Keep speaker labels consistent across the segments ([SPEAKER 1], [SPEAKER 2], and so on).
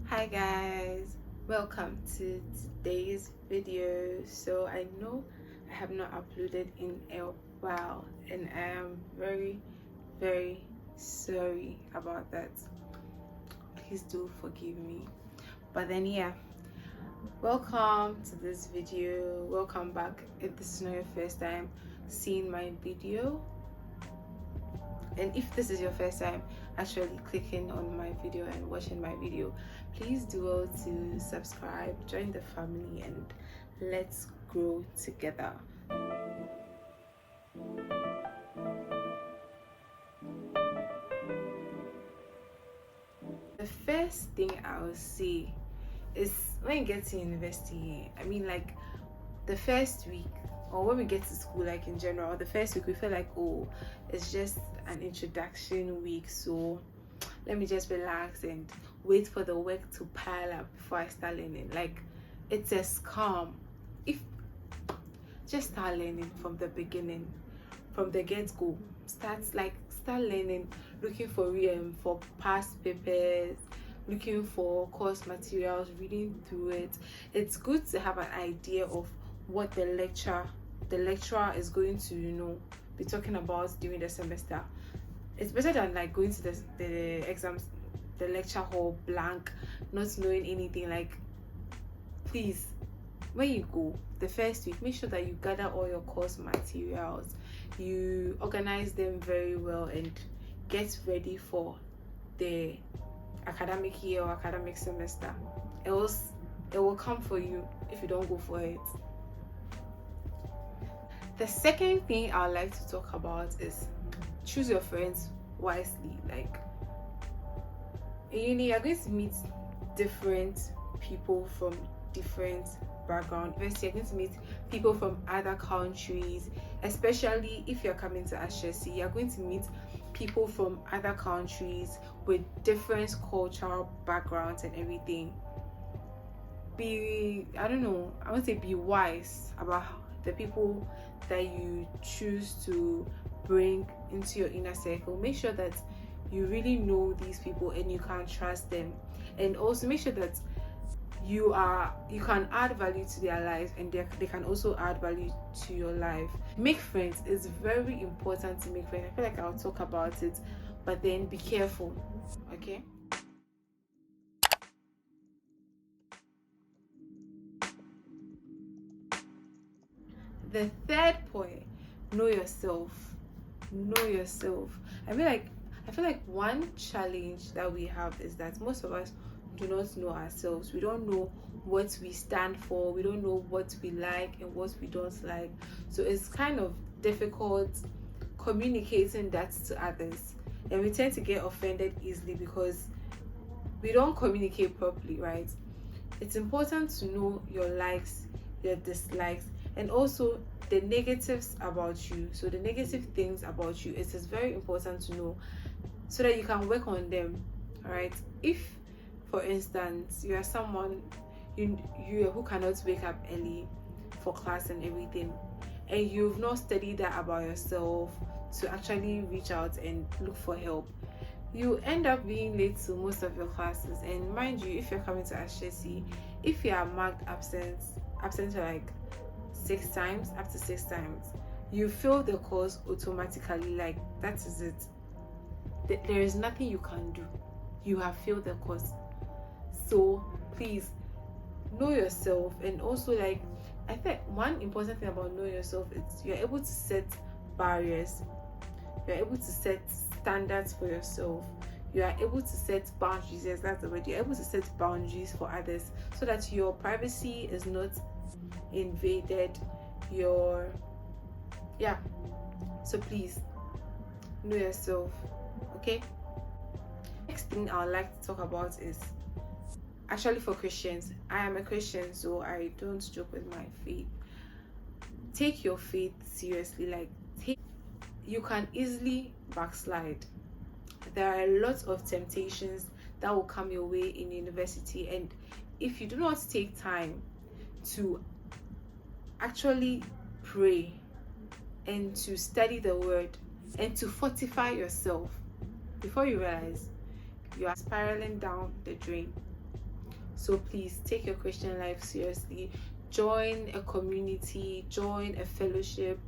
[SPEAKER 1] Hi guys, welcome to today's video. So I know I have not uploaded in a while and I am very sorry about that. Please do forgive me. But then yeah, welcome to this video. Welcome back if this is not your first time seeing my video, and if this is your first time actually clicking on my video and watching my video, please do well to subscribe, join the family, and let's grow together. The first thing I would say is when you get to university, I mean, like the first week, or when we get to school, like in general, the first week we feel like, oh, it's just an introduction week, so let me just relax and wait for the work to pile up before I start learning. Like, it's a scam. If just start learning from the beginning, from the get-go. Start learning, looking for past papers, looking for course materials, reading through it. It's good to have an idea of what the lecturer is going to be talking about during the semester. It's better than like going to the exams, the lecture hall blank, not knowing anything. Like, please, when you go the first week, make sure that you gather all your course materials, you organize them very well, and get ready for the academic year or academic semester. Else it will come for you if you don't go for it. The second thing I would like to talk about is choose your friends wisely. Like, in uni, you're going to meet different people from different background. University, you're going to meet people from other countries, especially if you're coming to Ashesi. You're going to meet people from other countries with different cultural backgrounds and everything. I want to say be wise about the people that you choose to bring into your inner circle. Make sure that you really know these people and you can trust them, and also make sure that you can add value to their lives, and they can also add value to your life. Make friends. It's very important to make friends. I feel like I'll talk about it, but then be careful, okay? The third point, know yourself. I feel like one challenge that we have is that most of us do not know ourselves. We don't know what we stand for, we don't know what we like and what we don't like, so it's kind of difficult communicating that to others, and we tend to get offended easily because we don't communicate properly, right? It's important to know your likes, your dislikes, and also the negatives about you. So the negative things about you, it is very important to know so that you can work on them. All right, if for instance you are someone who cannot wake up early for class and everything, and you've not studied that about yourself to actually reach out and look for help, you end up being late to most of your classes. And mind you, if you're coming to Ashesi, if you are marked absent for like 6 times, up to 6 times, you fail the course automatically. Like, that is it. There is nothing you can do. You have failed the course. So please know yourself. And also, like, I think one important thing about knowing yourself is you're able to set barriers, you're able to set standards for yourself, you are able to set boundaries. Yes, that's the word. You're able to set boundaries for others so that your privacy is not invaded. So please know yourself, okay? Next thing I would like to talk about is actually for Christians. I am a Christian, so I don't joke with my faith. Take your faith seriously. Like, you can easily backslide. There are lots of temptations that will come your way in university, and if you do not take time to actually pray and to study the word and to fortify yourself, before you realize you are spiraling down the drain. So please take your Christian life seriously. Join a community, join a fellowship,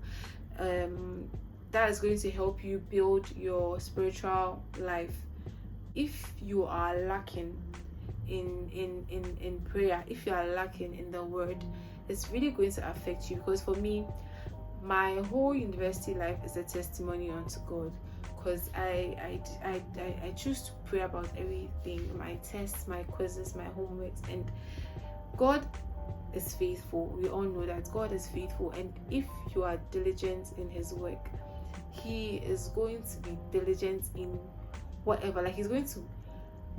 [SPEAKER 1] that is going to help you build your spiritual life. If you are lacking in prayer, if you are lacking in the word, it's really going to affect you. Because for me, my whole university life is a testimony unto God, because I choose to pray about everything, my tests, my quizzes, my homeworks, and God is faithful. We all know that God is faithful, and if you are diligent in his work, he is going to be diligent in whatever, like he's going to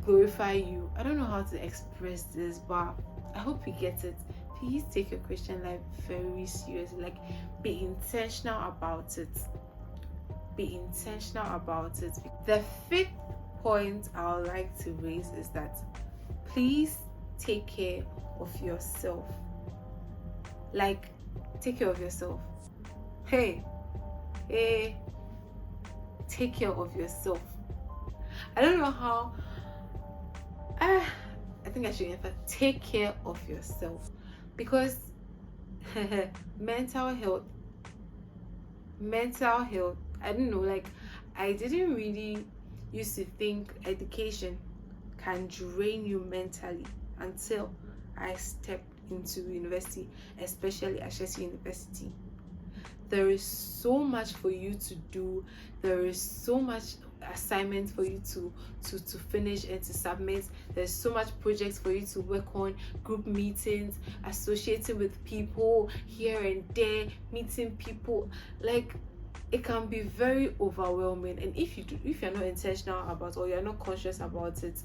[SPEAKER 1] glorify you. I don't know how to express this, but I hope you get it. Please take your Christian life very seriously. Like, be intentional about it. Be intentional about it. The fifth point I would like to raise is that please take care of yourself. Like, take care of yourself. Hey, take care of yourself. I don't know how. I think I should emphasize, take care of yourself, because mental health, I don't know, like, I didn't really used to think education can drain you mentally until I stepped into university, especially Ashesi University. There is so much for you to do. There is so much assignment for you to finish and to submit. There's so much projects for you to work on, group meetings, associating with people here and there, meeting people. Like, it can be very overwhelming, and if you're not intentional about, or you're not conscious about it,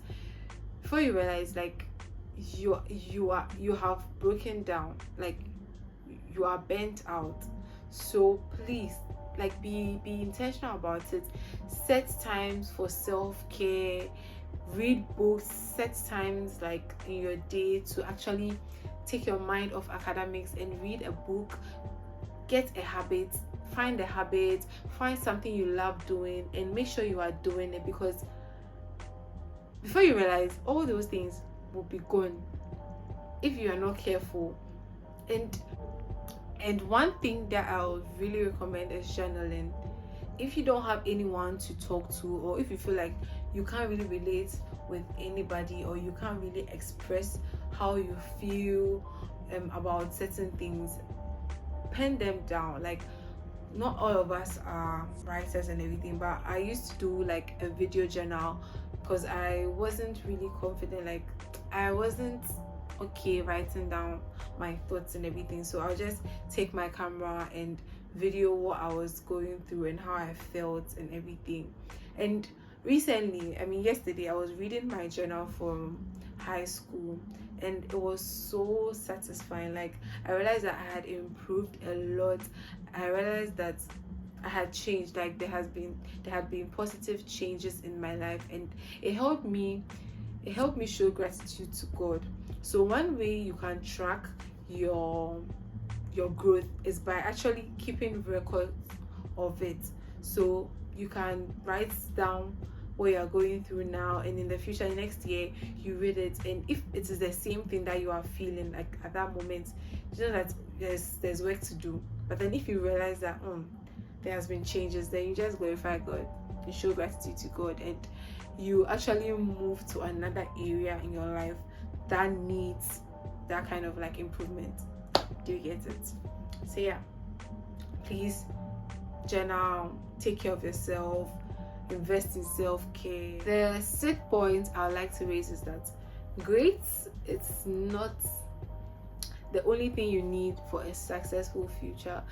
[SPEAKER 1] before you realize, like, you have broken down, like, you are burnt out. So please, like, be intentional about it. Set times for self-care, read books, set times, like, in your day to actually take your mind off academics and read a book. Get a habit, find something you love doing, and make sure you are doing it, because before you realize, all those things will be gone if you are not careful. And one thing that I would really recommend is journaling. If you don't have anyone to talk to, or if you feel like you can't really relate with anybody, or you can't really express how you feel about certain things, pen them down. Like, not all of us are writers and everything, but I used to do like a video journal, because I wasn't really confident, like, I wasn't okay writing down my thoughts and everything. So I'll just take my camera and video what I was going through and how I felt and everything. And recently, yesterday, I was reading my journal from high school, and it was so satisfying. Like, I realized that I had improved a lot. I realized that I had changed. Like, there had been positive changes in my life, and it helped me show gratitude to God. So one way you can track your growth is by actually keeping record of it. So you can write down what you're going through now, and in the future, next year, you read it, and if it is the same thing that you are feeling, like, at that moment, you know that there's work to do. But then if you realize that there has been changes, then you just glorify God, you show gratitude to God, and you actually move to another area in your life that needs that kind of, like, improvement. Do you get it? So yeah, please journal, take care of yourself, invest in self-care. The sixth point I would like to raise is that grades, it's not the only thing you need for a successful future.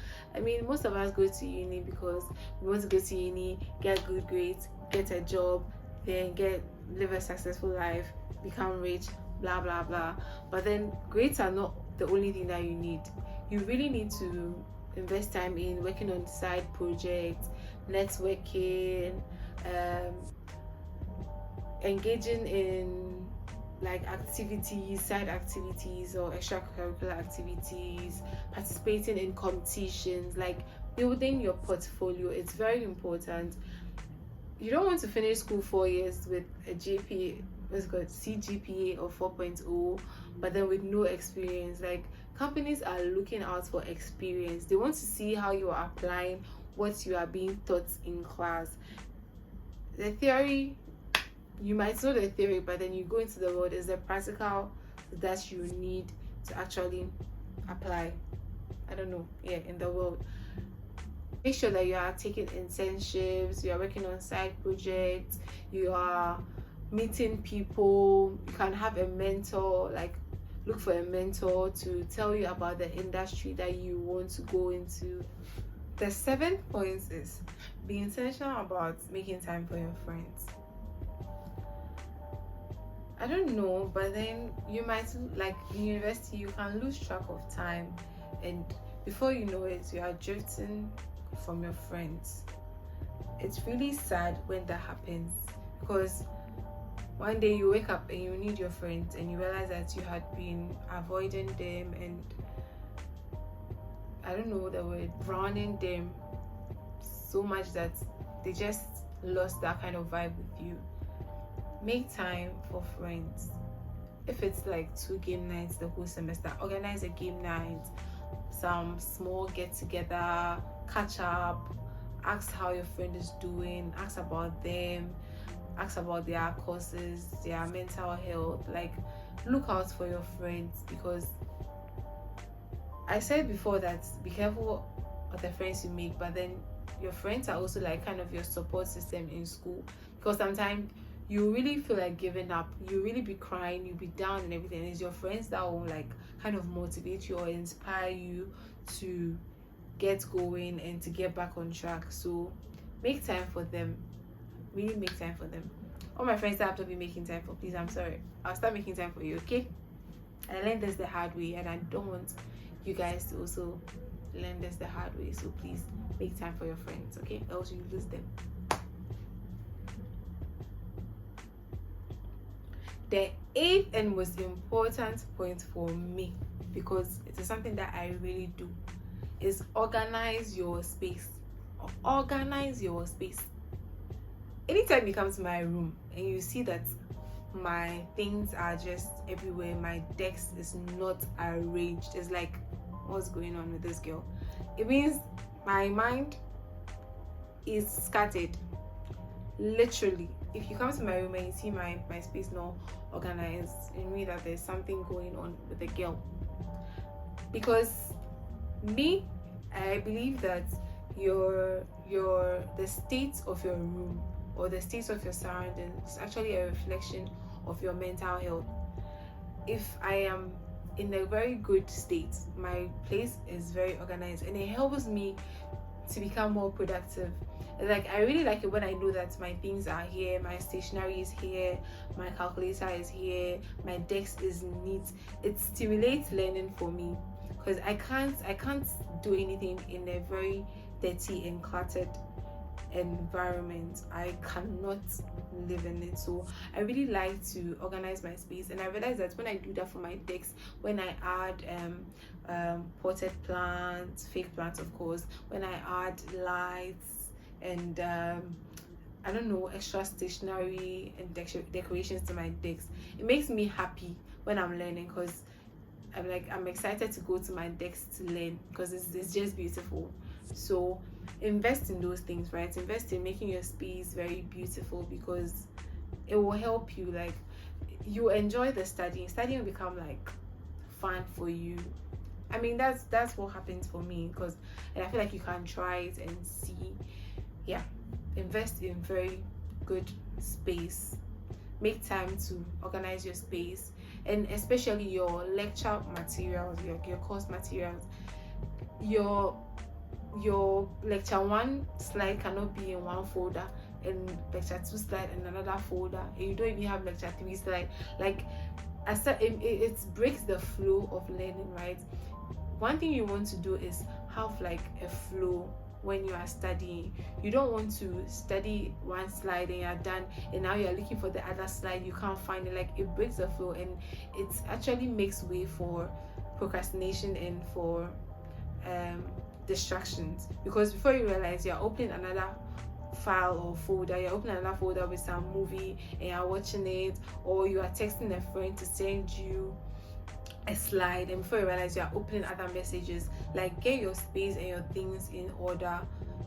[SPEAKER 1] Most of us go to uni because we want to go to uni, get good grades, get a job, then live a successful life, become rich, blah blah blah. But then grades are not the only thing that you need. You really need to invest time in working on side projects, networking, engaging in, like, side activities or extracurricular activities, participating in competitions, like building your portfolio. It's very important. You don't want to finish school 4 years with a GPA what's it called, CGPA of 4.0, but then with no experience. Like, companies are looking out for experience. They want to see how you are applying what you are being taught in class. The theory, you might know the theory, but then you go into the world, is the practical that you need to actually apply. I don't know, yeah, in the world. Make sure that you are taking internships, you are working on side projects, you are meeting people. You can have a mentor, like look for a mentor to tell you about the industry that you want to go into. The 7th point is be intentional about making time for your friends. I don't know, but then you might, like in university, you can lose track of time, and before you know it, you are drifting from your friends. It's really sad when that happens, because one day you wake up and you need your friends and you realize that you had been avoiding them, and I don't know the word, drowning them so much that they just lost that kind of vibe with you. Make time for friends. If it's like 2 game nights the whole semester, organize a game night, some small get together, catch up, ask how your friend is doing, ask about them, ask about their courses, their mental health. Like, look out for your friends, because I said before that be careful of the friends you make, but then your friends are also like kind of your support system in school, because sometimes you really feel like giving up, you really be crying, you be down and everything. It's your friends that will like kind of motivate you or inspire you to get going and to get back on track. So make time for them, really make time for them. All my friends that I have to be making time for, please, I'm sorry, I'll start making time for you, okay? I learned this the hard way, and I don't want you guys to also learn this the hard way. So please make time for your friends, okay? Else you lose them. The 8th and most important point for me, because it is something that I really do, is organize your space. Organize your space. Anytime you come to my room and you see that my things are just everywhere, my desk is not arranged, it's like, what's going on with this girl? It means my mind is scattered. Literally, if you come to my room and you see my space not organized, it means that there's something going on with the girl. Because me, I believe that the state of your room or the state of your surroundings is actually a reflection of your mental health. If I am in a very good state, my place is very organized, and it helps me to become more productive. Like, I really like it when I know that my things are here, my stationery is here, my calculator is here, my desk is neat. It stimulates learning for me, because I can't do anything in a very dirty and cluttered environment. I cannot live in it. So I really like to organize my space, and I realize that when I do that for my desk, when I add potted plants, fake plants of course, when I add lights and I don't know, extra stationery and decorations to my desk, it makes me happy when I'm learning, because I'm excited to go to my desk to learn, because it's just beautiful. So invest in those things, right? Invest in making your space very beautiful, because it will help you. Like, you enjoy the studying will become like fun for you. I mean, that's what happens for me, because I feel like you can try it and see. Yeah, invest in very good space. Make time to organize your space, and especially your lecture materials, your course materials. Your lecture 1 slide cannot be in one folder, and lecture 2 slide in another folder, and you don't even have lecture 3 slide. Like, it breaks the flow of learning, right? One thing you want to do is have like a flow. When you are studying, you don't want to study one slide and you're done, and now you're looking for the other slide, you can't find it. Like, it breaks the flow, and it actually makes way for procrastination and for distractions, because before you realize, you're opening another file or folder, you're opening another folder with some movie and you're watching it, or you are texting a friend to send you a slide, and before you realize you are opening other messages. Like, get your space and your things in order.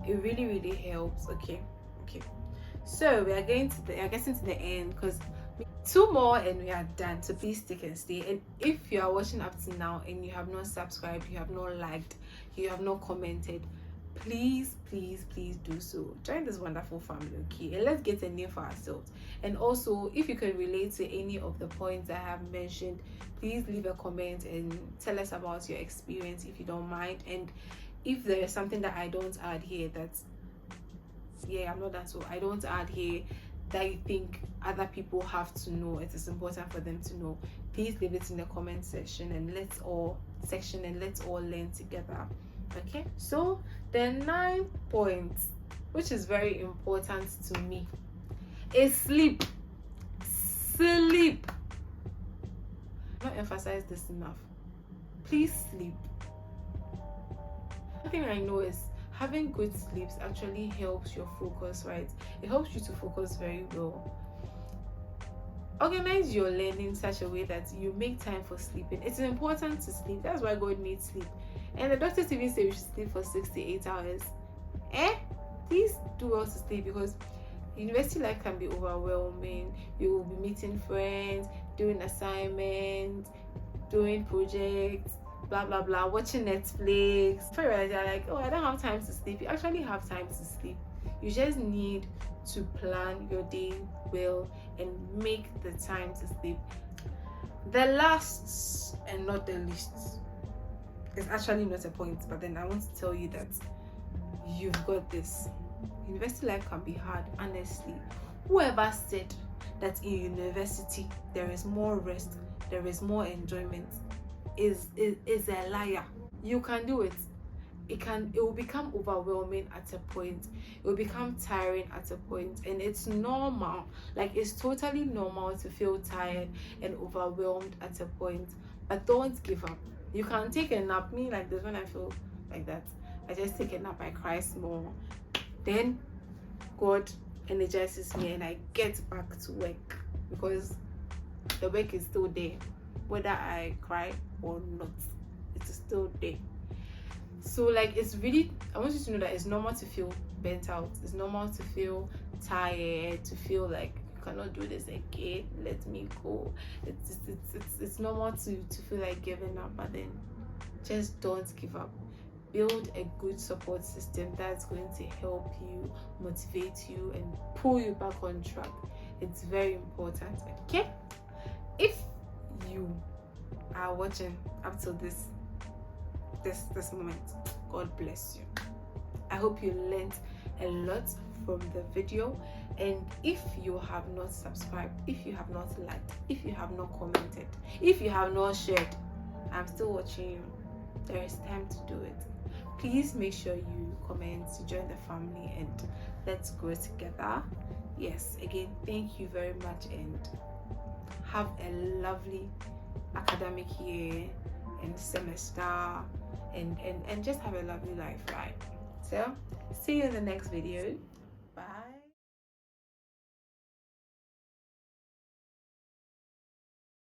[SPEAKER 1] It really helps. Okay, so we are getting to the end, because two more and we are done. So please stick and stay. And if you are watching up to now and you have not subscribed, you have not liked, you have not commented, please do so. Join this wonderful family, okay? And let's get a name for ourselves. And also, if you can relate to any of the points I have mentioned, please leave a comment and tell us about your experience, if you don't mind. And if there is something that I don't add here, I'm not done, so I don't add here, that you think other people have to know, it is important for them to know, please leave it in the comment section, and let's all learn together. Okay, so the 9 points, which is very important to me, is sleep. I don't emphasize this enough. Please sleep. One thing I know is having good sleeps actually helps your focus, right? It helps you to focus very well. Organize your learning in such a way that you make time for sleeping. It's important to sleep. That's why God made sleep. And the doctors even say we should sleep for 6 to 8 hours. Please do well to sleep, because university life can be overwhelming. You will be meeting friends, doing assignments, doing projects, blah blah blah, watching Netflix. Before you realize, you're like, oh, I don't have time to sleep. You actually have time to sleep. You just need to plan your day well and make the time to sleep. The last and not the least, is actually not a point, but then I want to tell you that you've got this. University life can be hard, honestly. Whoever said that in university there is more rest, there is more enjoyment, is a liar. You can do it. It will become overwhelming at a point. It will become tiring at a point, and it's normal. Like, it's totally normal to feel tired and overwhelmed at a point, but don't give up. You can take a nap. Me, like this, when I feel like that, I just take a nap, I cry small, then God energizes me and I get back to work, because the work is still there, whether I cry or not, it's still there. So, like, it's really, I want you to know that it's normal to feel burnt out. It's normal to feel tired, to feel like you cannot do this again, let me go. It's normal to feel like giving up, but then just don't give up. Build a good support system that's going to help you, motivate you, and pull you back on track. It's very important. Okay, if you are watching up till this moment, God bless you. I hope you learned a lot from the video. And if you have not subscribed, if you have not liked, if you have not commented, if you have not shared, I'm still watching you. There is time to do it. Please make sure you comment, you join the family, and let's grow together. Yes, again, thank you very much, and have a lovely academic year and semester, and just have a lovely life, right? So see you in the next video.